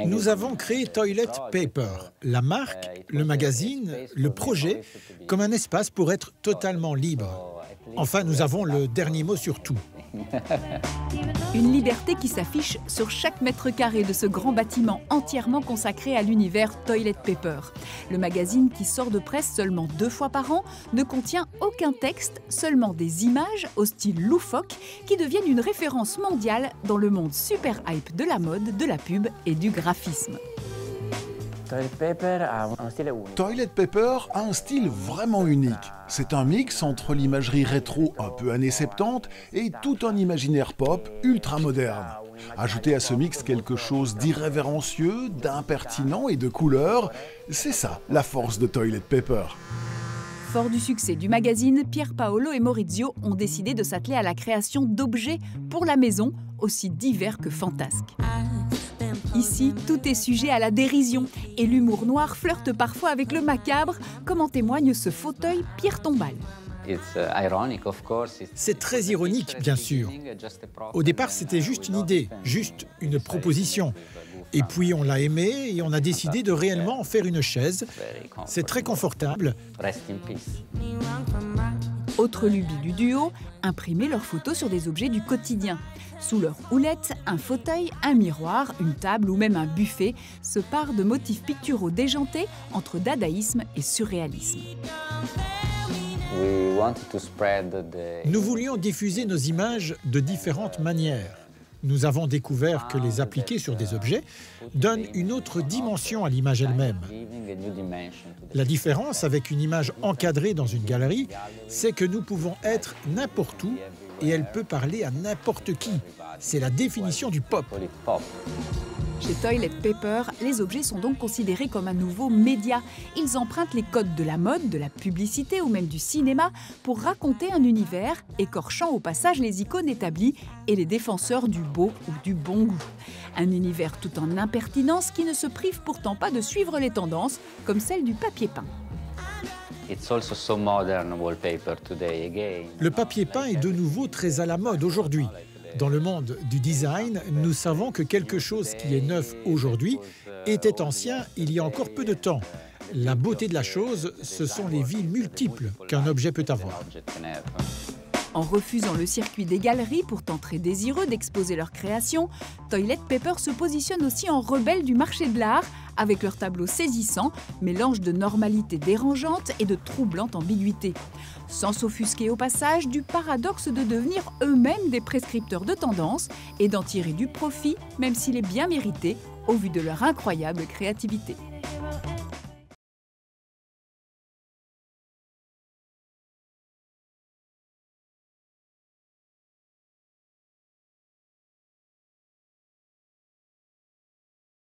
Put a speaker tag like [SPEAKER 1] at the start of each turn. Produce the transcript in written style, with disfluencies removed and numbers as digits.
[SPEAKER 1] Nous avons créé Toilet Paper, la marque, le magazine, le projet, comme un espace pour être totalement libre. Enfin, nous avons le dernier mot sur tout.
[SPEAKER 2] Une liberté qui s'affiche sur chaque mètre carré de ce grand bâtiment entièrement consacré à l'univers Toilet Paper. Le magazine, qui sort de presse seulement 2 fois par an, ne contient aucun texte, seulement des images au style loufoque qui deviennent une référence mondiale dans le monde super hype de la mode, de la pub et du graphisme.
[SPEAKER 3] Toilet Paper a un style vraiment unique. C'est un mix entre l'imagerie rétro un peu années 70 et tout un imaginaire pop ultra moderne. Ajoutez à ce mix quelque chose d'irrévérencieux, d'impertinent et de couleur, c'est ça la force de Toilet Paper.
[SPEAKER 2] Fort du succès du magazine, Pier Paolo et Maurizio ont décidé de s'atteler à la création d'objets pour la maison, aussi divers que fantasques. Ici, tout est sujet à la dérision et l'humour noir flirte parfois avec le macabre, comme en témoigne ce fauteuil pierre tombale.
[SPEAKER 1] C'est très ironique, bien sûr. Au départ, c'était juste une idée, juste une proposition. Et puis on l'a aimé et on a décidé de réellement en faire une chaise. C'est très confortable.
[SPEAKER 2] Autre lubie du duo, imprimer leurs photos sur des objets du quotidien. Sous leur houlette, un fauteuil, un miroir, une table ou même un buffet se parent de motifs picturaux déjantés entre dadaïsme et surréalisme.
[SPEAKER 1] Nous voulions diffuser nos images de différentes manières. Nous avons découvert que les appliquer sur des objets donne une autre dimension à l'image elle-même. La différence avec une image encadrée dans une galerie, c'est que nous pouvons être n'importe où et elle peut parler à n'importe qui. C'est la définition du pop.
[SPEAKER 2] Chez Toilet Paper, les objets sont donc considérés comme un nouveau média. Ils empruntent les codes de la mode, de la publicité ou même du cinéma pour raconter un univers, écorchant au passage les icônes établies et les défenseurs du beau ou du bon goût. Un univers tout en impertinence qui ne se prive pourtant pas de suivre les tendances, comme celle du papier peint.
[SPEAKER 1] Le papier peint est de nouveau très à la mode aujourd'hui. Dans le monde du design, nous savons que quelque chose qui est neuf aujourd'hui était ancien il y a encore peu de temps. La beauté de la chose, ce sont les vies multiples qu'un objet peut avoir.
[SPEAKER 2] En refusant le circuit des galeries, pourtant très désireux d'exposer leurs créations, Toilet Paper se positionne aussi en rebelle du marché de l'art, avec leurs tableaux saisissants, mélange de normalité dérangeante et de troublante ambiguïté. Sans s'offusquer au passage du paradoxe de devenir eux-mêmes des prescripteurs de tendance et d'en tirer du profit, même s'il est bien mérité, au vu de leur incroyable créativité.